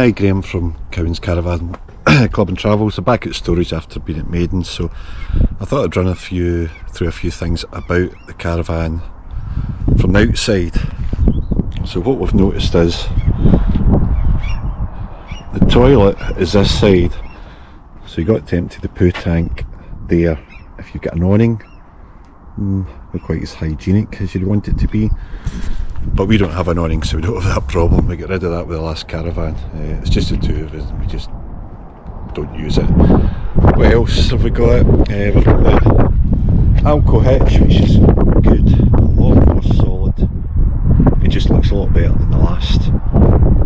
Hi, Graham from Cowan's Caravan Club and Travels. I'm back at storage after being at Maiden, so I thought I'd run through a few things about the caravan from the outside. So what we've noticed is the toilet is this side, so you got to empty the poo tank there. If you've got an awning, not quite as hygienic as you'd want it to be, but we don't have an awning, so we don't have that problem. We got rid of that with the last caravan. It's just the two of us, and we just don't use it. What else have we got? We've got the Alco hitch, which is good, a lot more solid. It just looks a lot better than the last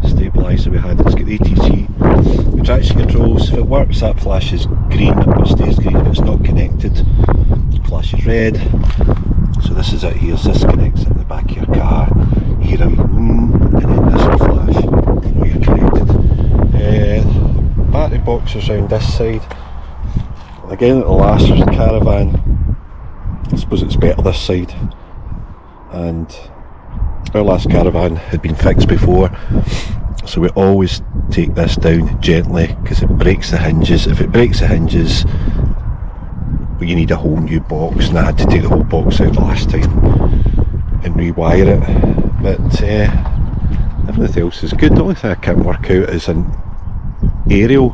stabiliser we had. It's got the ATC, the traction controls. If it works, that flashes green, it stays green. If it's not connected, it flashes red. So this is it here, this connects in the back of your car. You hear a and then this will flash when you're connected. Battery boxes around this side. Again, at the last caravan, I suppose it's better this side. And our last caravan had been fixed before, so we always take this down gently because it breaks the hinges. If it breaks the hinges, you need a whole new box, and I had to take the whole box out the last time and rewire it. But everything else is good. The only thing I can't work out is an aerial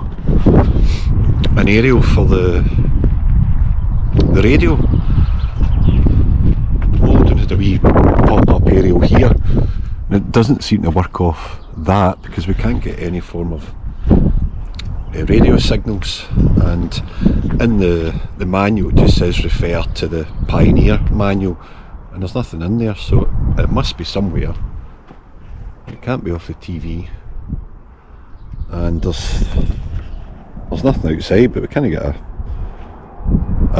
for the radio. Loading had a wee pop-up aerial here, and it doesn't seem to work off that because we can't get any form of radio signals. And in the manual it just says refer to the Pioneer manual, and there's nothing in there, so it must be somewhere. It can't be off the TV, and there's nothing outside, but we can't get a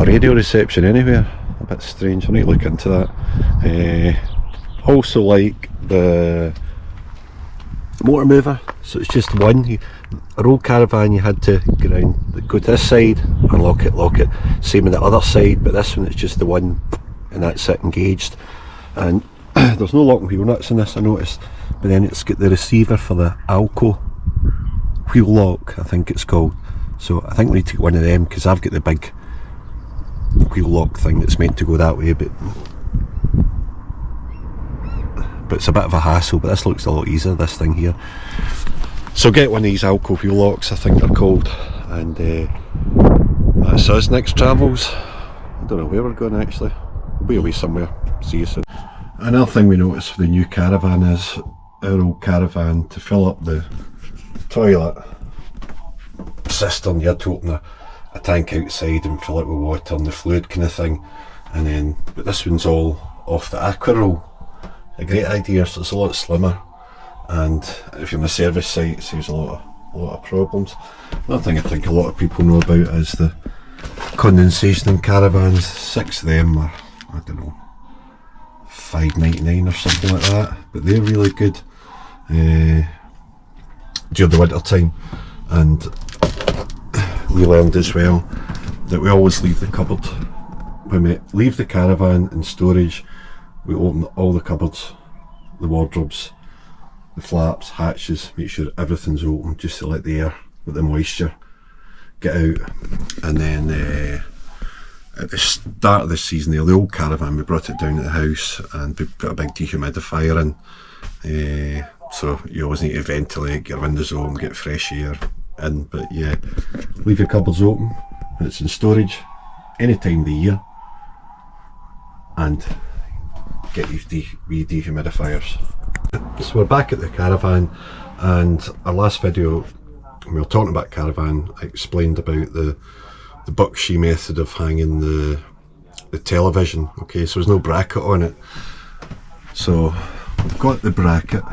radio reception anywhere. A bit strange. I need to look into that. Also like the motor mover, so it's just one. Our old caravan you had to go to this side, unlock it, lock it. Same on the other side, but this one it's just the one, and that's it, engaged. And there's no locking wheel nuts in this, I noticed. But then it's got the receiver for the Alco wheel lock, I think it's called. So I think we need to get one of them because I've got the big wheel lock thing that's meant to go that way, but it's a bit of a hassle. But this looks a lot easier, this thing here. So get one of these Alco wheel locks, I think they're called, and that's us. Next travels, I don't know where we're going actually. We'll be away somewhere. See you soon. Another thing we noticed for the new caravan is our old caravan, to fill up the toilet cistern, you had to open a tank outside and fill it with water and the fluid kind of thing. And then, but this one's all off the aqua roll. A great idea, so it's a lot slimmer, and if you're on the service site, it saves a lot of problems. Another thing I think a lot of people know about is the condensation in caravans. 6 of them are, I don't know, £5.99 or something like that, but they're really good during the winter time. And we learned as well that we always leave the cupboard, when we leave the caravan in storage, we open all the cupboards, the wardrobes, the flaps, hatches, make sure everything's open just to let the air with the moisture get out. And then at the start of this season, the old caravan, we brought it down to the house and we put a big dehumidifier in. So you always need to ventilate, get your windows open, get fresh air in. But yeah, leave your cupboards open when it's in storage any time of the year, and get these wee dehumidifiers. So we're back at the caravan, and our last video we were talking about caravan, I explained about the Buckshee method of hanging the television. Okay, so there's no bracket on it, so we've got the bracket.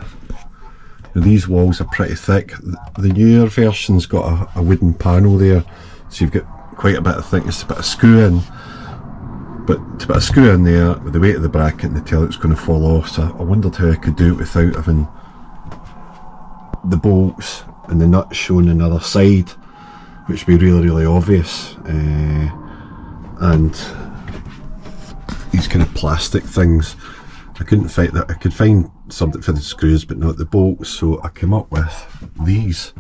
Now, these walls are pretty thick. The newer version's got a wooden panel there, so you've got quite a bit of thickness to put a screw in. But to put a screw in there, with the weight of the bracket and the tail, it's going to fall off. So I wondered how I could do it without having the bolts and the nuts shown on the other side, which would be really obvious. And these kind of plastic things I couldn't find that. I could find something for the screws, but not the bolts. So I came up with these,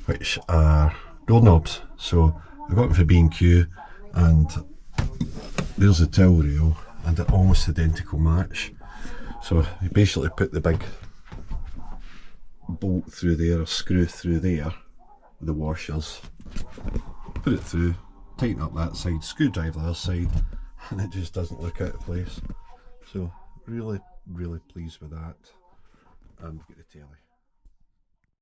which are door knobs. So I got them for B&Q, and there's the towel rail, and an almost identical match. So you basically put the big bolt through there, or screw through there, the washers, put it through, tighten up that side, screwdriver the other side, and it just doesn't look out of place. So really pleased with that. And we've got the telly.